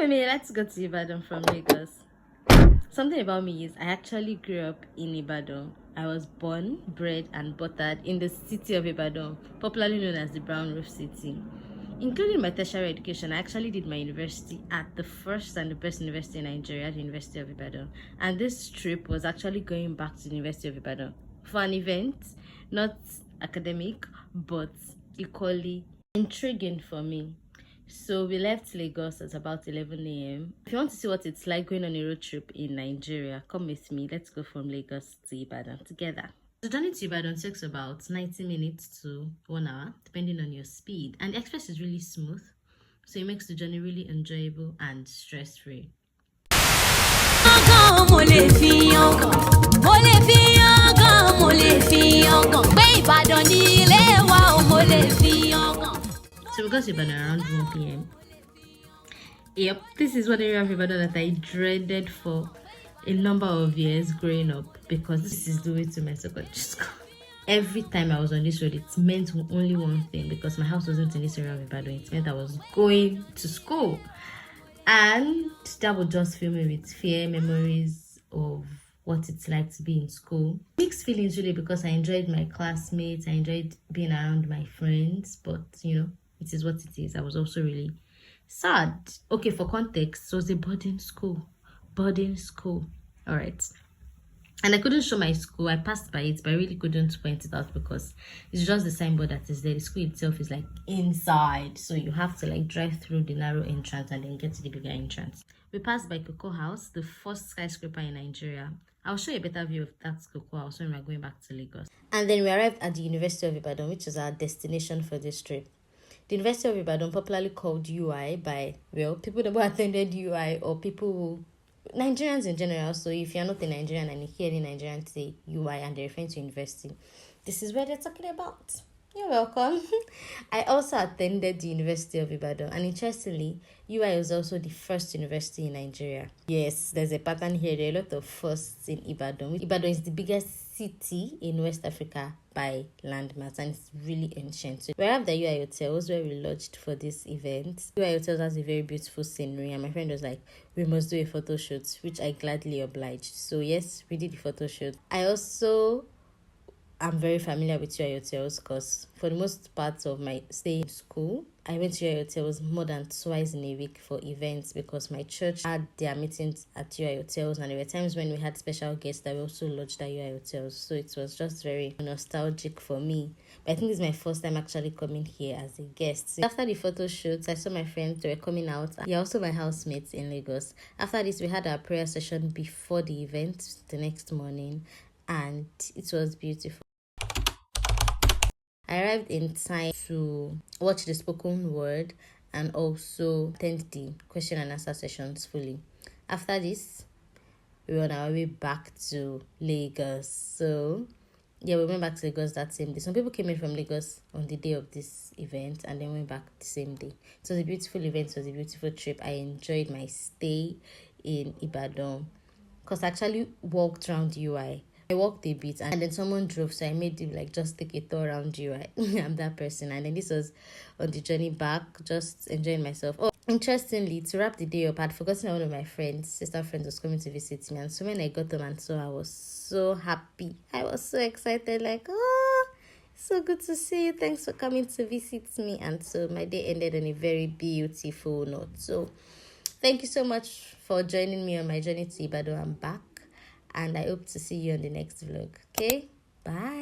with me, let's go to Ibadan from Lagos. Something about me is I actually grew up in Ibadan. I was born, bred, and buttered in the city of Ibadan, popularly known as the Brown Roof City. Including my tertiary education, I actually did my university at the first and the best university in Nigeria, the University of Ibadan. And this trip was actually going back to the University of Ibadan for an event, not academic, but equally intriguing for me. So we left Lagos at about 11 a.m. If you want to see what it's like going on a road trip in Nigeria, come with me. Let's go from Lagos to Ibadan together. The journey to Ibadan takes about 90 minutes to 1 hour, depending on your speed. And the express is really smooth, so it makes the journey really enjoyable and stress-free. So we got to Ibadan around 1 p.m. Yep, this is one area of Ibadan that I dreaded for a number of years growing up, because this is the way to my secondary school. Every time I was on this road, it meant only one thing, because my house wasn't in this area of Ibadan. It meant I was going to school. And that would just fill me with fear, memories of what it's like to be in school. Mixed feelings really, because I enjoyed my classmates, I enjoyed being around my friends, but you know, it is what it is. I was also really sad. Okay, for context, it was a boarding school. Boarding school. All right. And I couldn't show my school. I passed by it, but I really couldn't point it out because it's just the signboard that is there. The school itself is like inside, so you have to like drive through the narrow entrance and then get to the bigger entrance. We passed by Cocoa House, the first skyscraper in Nigeria. I'll show you a better view of that Cocoa House when we're going back to Lagos. And then we arrived at the University of Ibadan, which is our destination for this trip. The University of Ibadan, popularly called UI by, well, people that attended UI or people who, Nigerians in general. So if you're not a Nigerian and you hear any Nigerian say UI and they're referring to university, this is what they're talking about. You're welcome. I also attended the University of Ibadan, and interestingly, UI was also the first university in Nigeria. Yes, there's a pattern here. There are a lot of firsts in Ibadan. Ibadan is the biggest city in West Africa by landmass, and it's really ancient. So we arrived at UI Hotels, where we lodged for this event. UI Hotels has a very beautiful scenery, and my friend was like, we must do a photo shoot, which I gladly obliged. So yes, we did the photo shoot. I'm very familiar with UI Hotels because for the most part of my stay in school, I went to UI Hotels more than twice in a week for events, because my church had their meetings at UI Hotels, and there were times when we had special guests that we also lodged at UI Hotels. So it was just very nostalgic for me. But I think this is my first time actually coming here as a guest. So after the photo shoots, I saw my friends, they were coming out. They're also my housemates in Lagos. After this, we had our prayer session before the event the next morning, and it was beautiful. I arrived in time to watch the spoken word and also attend the question and answer sessions fully. After this, we were on our way back to Lagos. So, yeah, we went back to Lagos that same day. Some people came in from Lagos on the day of this event and then went back the same day. It was a beautiful event. It was a beautiful trip. I enjoyed my stay in Ibadan because I actually walked around UI. I walked a bit and then someone drove, so I made him like just take a tour around UI. I'm that person. And then this was on the journey back, just enjoying myself. Oh, interestingly, to wrap the day up, I'd forgotten that one of my sister friends was coming to visit me. And so when I got home and saw, I was so happy. I was so excited, like, oh, so good to see you. Thanks for coming to visit me. And so my day ended on a very beautiful note. So thank you so much for joining me on my journey to Ibadan. I'm back. And I hope to see you on the next vlog. Okay? Bye.